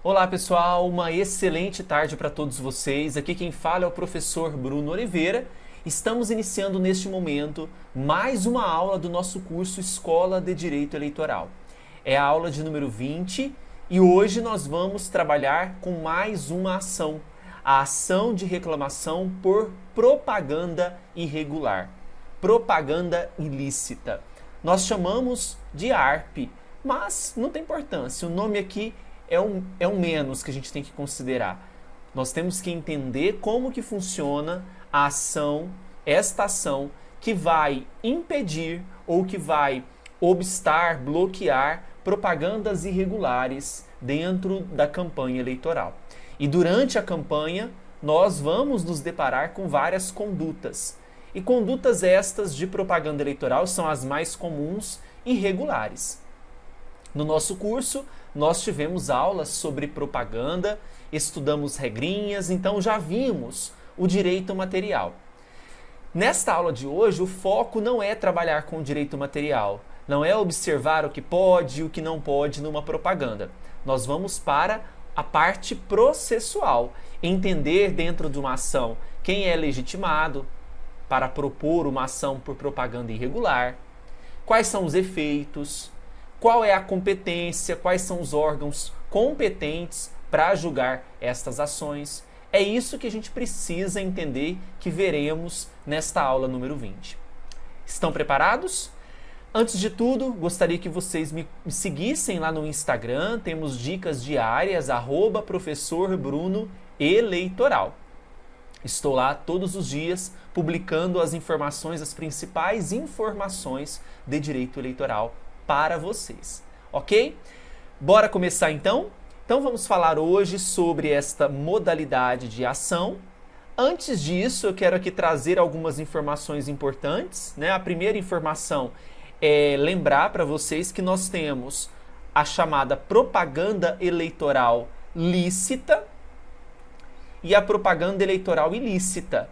Olá pessoal, uma excelente tarde para todos vocês. Aqui quem fala é o professor Bruno Oliveira. Estamos iniciando neste momento mais uma aula do nosso curso Escola de Direito Eleitoral. É a aula de número 20 e hoje nós vamos trabalhar com mais uma ação, a ação de reclamação por propaganda irregular, propaganda ilícita. Nós chamamos de ARP, mas não tem importância, o nome aqui é um menos que a gente tem que considerar. Nós temos que entender como que funciona a ação, esta ação que vai impedir ou que vai obstar, bloquear propagandas irregulares dentro da campanha eleitoral. E durante a campanha, nós vamos nos deparar com várias condutas. E condutas estas de propaganda eleitoral são as mais comuns e irregulares. No nosso curso, nós tivemos aulas sobre propaganda, estudamos regrinhas, então já vimos o direito material. Nesta aula de hoje, o foco não é trabalhar com o direito material, não é observar o que pode e o que não pode numa propaganda. Nós vamos para a parte processual, entender dentro de uma ação quem é legitimado para propor uma ação por propaganda irregular, quais são os efeitos, qual é a competência, quais são os órgãos competentes para julgar estas ações. É isso que a gente precisa entender, que veremos nesta aula número 20. Estão preparados? Antes de tudo, gostaria que vocês me seguissem lá no Instagram, temos dicas diárias, @professorbrunoeleitoral. Estou lá todos os dias publicando as informações, as principais informações de direito eleitoral para vocês, ok? Bora começar então? Então vamos falar hoje sobre esta modalidade de ação. Antes disso, eu quero aqui trazer algumas informações importantes, né? A primeira informação é lembrar para vocês que nós temos a chamada propaganda eleitoral lícita e a propaganda eleitoral ilícita.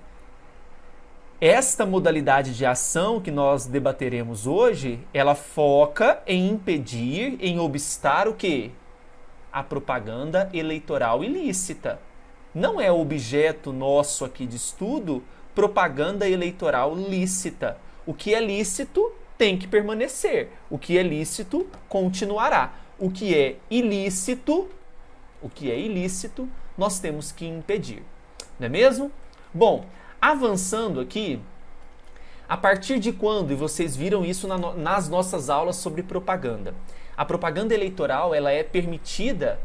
Esta modalidade de ação que nós debateremos hoje, ela foca em impedir, em obstar o quê? A propaganda eleitoral ilícita. Não é objeto nosso aqui de estudo propaganda eleitoral lícita. O que é lícito tem que permanecer. O que é lícito continuará. O que é ilícito, nós temos que impedir. Não é mesmo? Bom, avançando aqui, a partir de quando, e vocês viram isso nas nossas aulas sobre propaganda, a propaganda eleitoral ela é permitida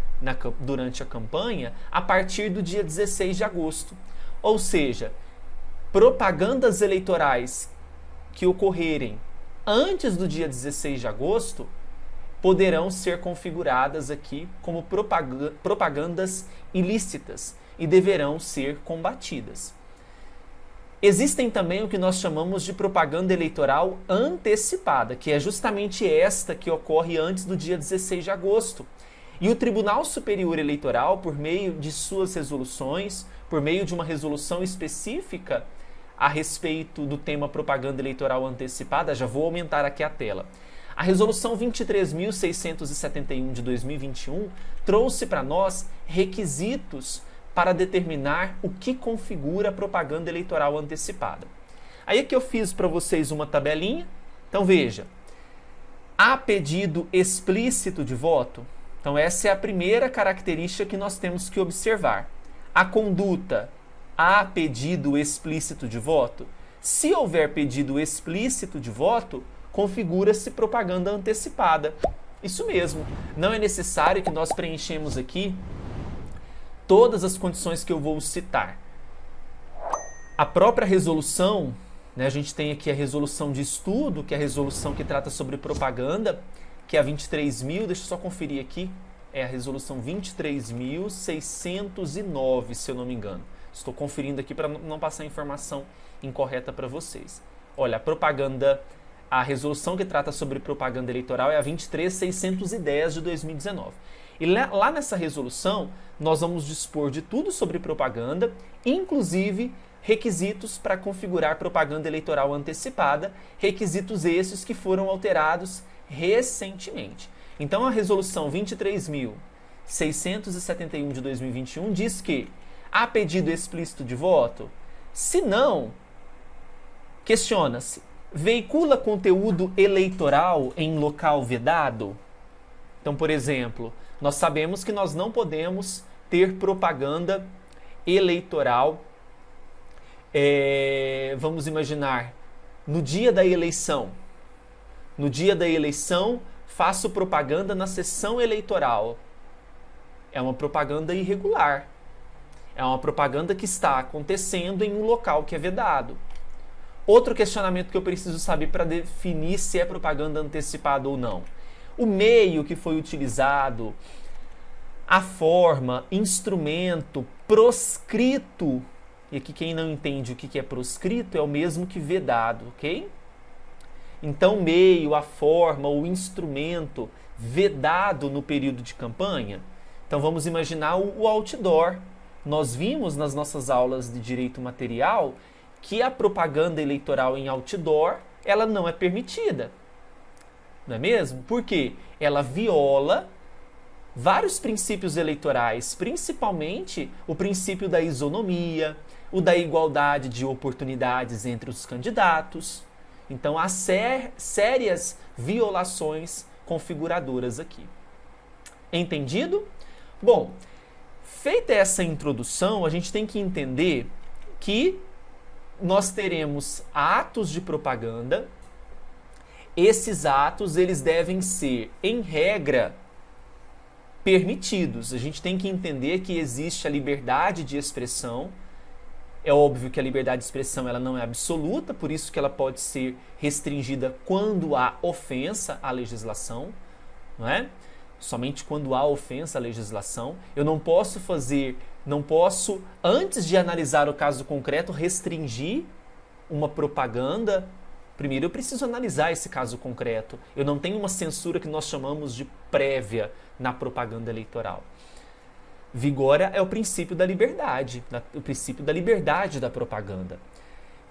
durante a campanha a partir do dia 16 de agosto. Ou seja, propagandas eleitorais que ocorrerem antes do dia 16 de agosto poderão ser configuradas aqui como propagandas ilícitas e deverão ser combatidas. Existem também o que nós chamamos de propaganda eleitoral antecipada, que é justamente esta que ocorre antes do dia 16 de agosto. E o Tribunal Superior Eleitoral, por meio de suas resoluções, por meio de uma resolução específica a respeito do tema propaganda eleitoral antecipada, já vou aumentar aqui a tela. A Resolução 23.671 de 2021 trouxe para nós requisitos para determinar o que configura a propaganda eleitoral antecipada. Aí aqui eu fiz para vocês uma tabelinha. Então veja, há pedido explícito de voto? Então essa é a primeira característica que nós temos que observar. A conduta, há pedido explícito de voto? Se houver pedido explícito de voto, configura-se propaganda antecipada. Isso mesmo, não é necessário que nós preenchemos aqui todas as condições que eu vou citar. A própria resolução, né, a gente tem aqui a resolução de estudo, que é a resolução que trata sobre propaganda, que é a 23.000, deixa eu só conferir aqui, é a resolução 23.609, se eu não me engano. Estou conferindo aqui para não passar informação incorreta para vocês. Olha, a resolução que trata sobre propaganda eleitoral é a 23.610 de 2019. E lá nessa resolução, nós vamos dispor de tudo sobre propaganda, inclusive requisitos para configurar propaganda eleitoral antecipada, requisitos esses que foram alterados recentemente. Então, a resolução 23.000 671 de 2021 diz que há pedido explícito de voto? Se não, questiona-se, veicula conteúdo eleitoral em local vedado? Então, por exemplo, nós sabemos que nós não podemos ter propaganda eleitoral, vamos imaginar, no dia da eleição. No dia da eleição, faço propaganda na sessão eleitoral. É uma propaganda irregular. É uma propaganda que está acontecendo em um local que é vedado. Outro questionamento que eu preciso saber para definir se é propaganda antecipada ou não. O meio que foi utilizado, a forma, instrumento, proscrito. E aqui quem não entende o que é proscrito é o mesmo que vedado, ok? Então, o meio, a forma, o instrumento vedado no período de campanha. Então, vamos imaginar o outdoor. Nós vimos nas nossas aulas de direito material que a propaganda eleitoral em outdoor, ela não é permitida. Não é mesmo? Por quê? Ela viola vários princípios eleitorais, principalmente o princípio da isonomia, o da igualdade de oportunidades entre os candidatos. Então, há sérias violações configuradoras aqui. Entendido? Bom, feita essa introdução, a gente tem que entender que nós teremos atos de propaganda. Esses atos, eles devem ser, em regra, permitidos. A gente tem que entender que existe a liberdade de expressão. É óbvio que a liberdade de expressão ela não é absoluta, por isso que ela pode ser restringida quando há ofensa à legislação, não é? Somente quando há ofensa à legislação. Eu não posso antes de analisar o caso concreto, restringir uma propaganda. Primeiro eu preciso analisar esse caso concreto. Eu não tenho uma censura que nós chamamos de prévia na propaganda eleitoral. Vigora é o princípio da liberdade, o princípio da liberdade da propaganda.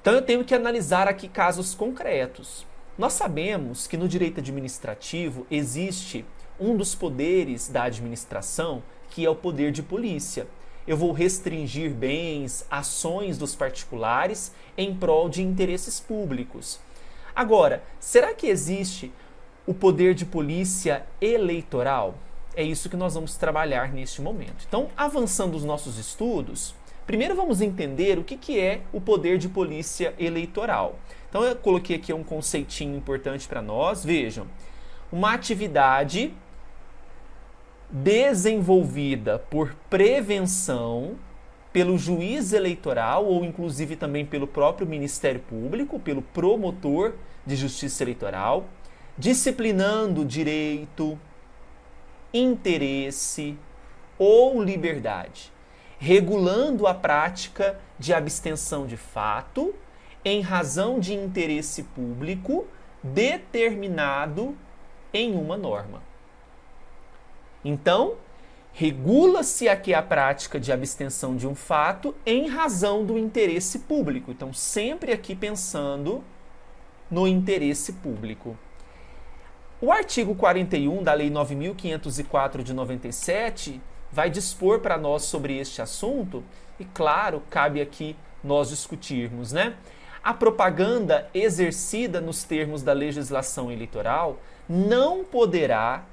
Então eu tenho que analisar aqui casos concretos. Nós sabemos que no direito administrativo existe um dos poderes da administração, que é o poder de polícia. Eu vou restringir bens, ações dos particulares em prol de interesses públicos. Agora, será que existe o poder de polícia eleitoral? É isso que nós vamos trabalhar neste momento. Então, avançando os nossos estudos, primeiro vamos entender o que é o poder de polícia eleitoral. Então, eu coloquei aqui um conceitinho importante para nós. Vejam, uma atividade desenvolvida por prevenção pelo juiz eleitoral ou inclusive também pelo próprio Ministério Público, pelo promotor de justiça eleitoral, disciplinando direito, interesse ou liberdade, regulando a prática de abstenção de fato em razão de interesse público determinado em uma norma. Então, regula-se aqui a prática de abstenção de um fato em razão do interesse público. Então, sempre aqui pensando no interesse público. O artigo 41 da Lei 9.504 de 97 vai dispor para nós sobre este assunto e, claro, cabe aqui nós discutirmos, né? A propaganda exercida nos termos da legislação eleitoral não poderá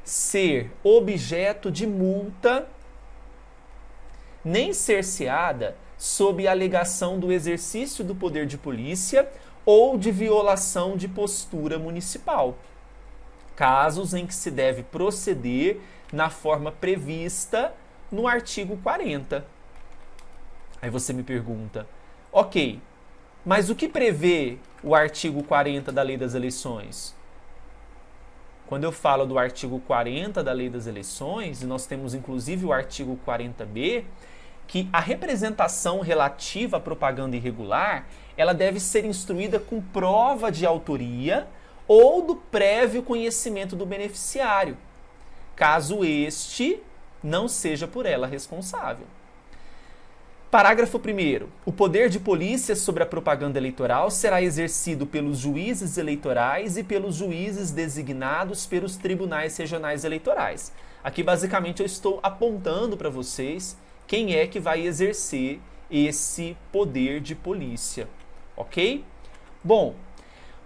ser objeto de multa nem cerceada sob a alegação do exercício do poder de polícia ou de violação de postura municipal. Casos em que se deve proceder na forma prevista no artigo 40. Aí você me pergunta, ok, mas o que prevê o artigo 40 da Lei das Eleições? Quando eu falo do artigo 40 da Lei das Eleições, e nós temos inclusive o artigo 40b, que a representação relativa à propaganda irregular, ela deve ser instruída com prova de autoria ou do prévio conhecimento do beneficiário, caso este não seja por ela responsável. Parágrafo 1º. O poder de polícia sobre a propaganda eleitoral será exercido pelos juízes eleitorais e pelos juízes designados pelos tribunais regionais eleitorais. Aqui, basicamente, eu estou apontando para vocês quem é que vai exercer esse poder de polícia, ok? Bom,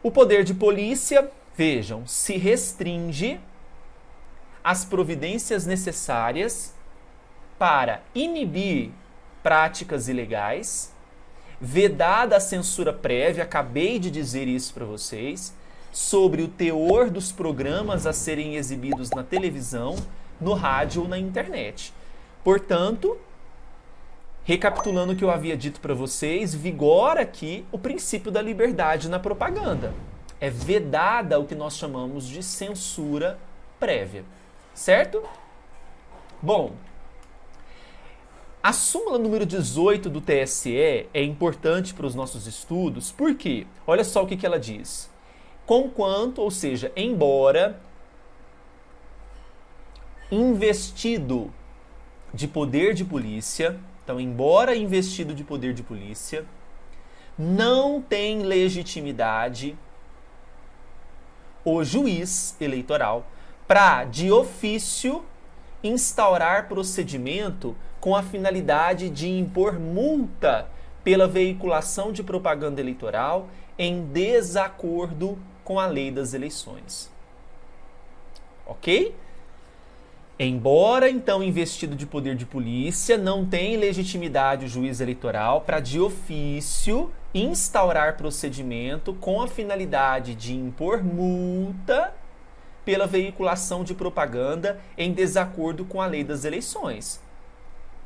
o poder de polícia, vejam, se restringe às providências necessárias para inibir práticas ilegais, vedada a censura prévia, acabei de dizer isso para vocês, sobre o teor dos programas a serem exibidos na televisão, no rádio ou na internet. Portanto, recapitulando o que eu havia dito para vocês, vigora aqui o princípio da liberdade na propaganda. É vedada o que nós chamamos de censura prévia, certo? Bom, a súmula número 18 do TSE é importante para os nossos estudos, porque, olha só o que ela diz. Conquanto, ou seja, embora investido de poder de polícia, então, embora investido de poder de polícia, não tem legitimidade o juiz eleitoral para, de ofício, instaurar procedimento com a finalidade de impor multa pela veiculação de propaganda eleitoral em desacordo com a lei das eleições. Ok? Embora, então, investido de poder de polícia, não tem legitimidade o juiz eleitoral para, de ofício, instaurar procedimento com a finalidade de impor multa pela veiculação de propaganda em desacordo com a lei das eleições.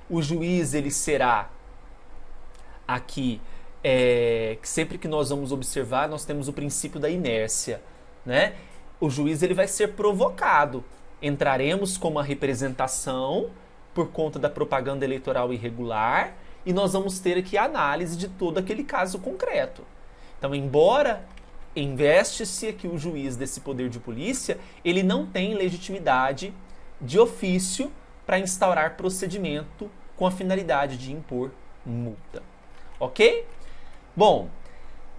O juiz, ele será aqui, sempre que nós vamos observar, nós temos o princípio da inércia, né? O juiz, ele vai ser provocado. Entraremos com uma representação por conta da propaganda eleitoral irregular e nós vamos ter aqui a análise de todo aquele caso concreto. Então, embora investe-se aqui o juiz desse poder de polícia, ele não tem legitimidade de ofício para instaurar procedimento com a finalidade de impor multa. Ok? Bom,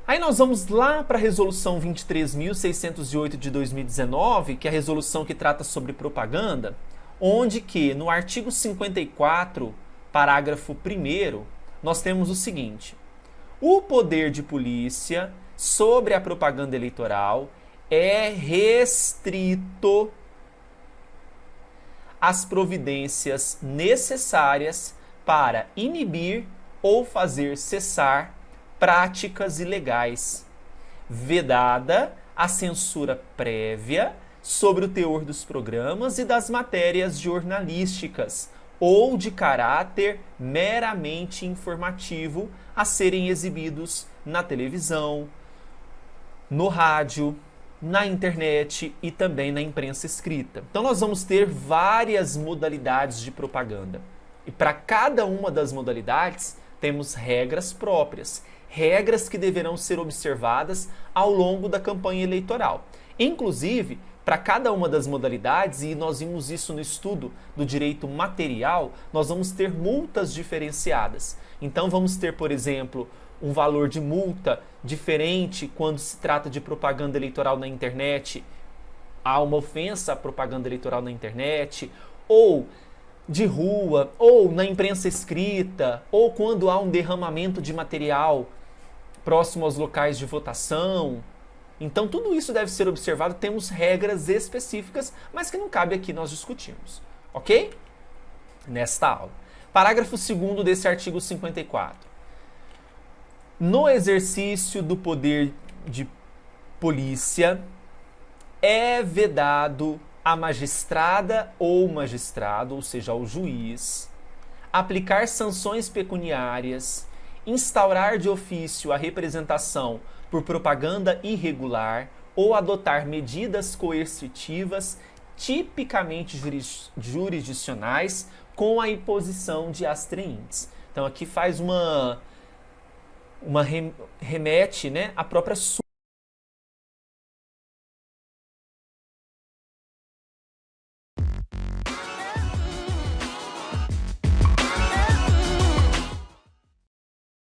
aí nós vamos lá para a resolução 23.608 de 2019, que é a resolução que trata sobre propaganda, onde que no artigo 54, parágrafo 1º, nós temos o seguinte: o poder de polícia sobre a propaganda eleitoral é restrito às providências necessárias para inibir ou fazer cessar práticas ilegais, vedada a censura prévia sobre o teor dos programas e das matérias jornalísticas ou de caráter meramente informativo a serem exibidos na televisão, no rádio, na internet e também na imprensa escrita. Então nós vamos ter várias modalidades de propaganda. E para cada uma das modalidades temos regras próprias, regras que deverão ser observadas ao longo da campanha eleitoral. Inclusive, para cada uma das modalidades, e nós vimos isso no estudo do direito material, nós vamos ter multas diferenciadas. Então vamos ter, por exemplo, um valor de multa diferente quando se trata de propaganda eleitoral na internet, há uma ofensa à propaganda eleitoral na internet, ou de rua, ou na imprensa escrita, ou quando há um derramamento de material próximo aos locais de votação. Então tudo isso deve ser observado, temos regras específicas, mas que não cabe aqui nós discutirmos, ok? Nesta aula. Parágrafo 2º desse artigo 54. No exercício do poder de polícia, é vedado à magistrada ou magistrado, ou seja, ao juiz, aplicar sanções pecuniárias, instaurar de ofício a representação por propaganda irregular ou adotar medidas coercitivas tipicamente jurisdicionais com a imposição de astreintes. Então aqui faz remete, né, à própria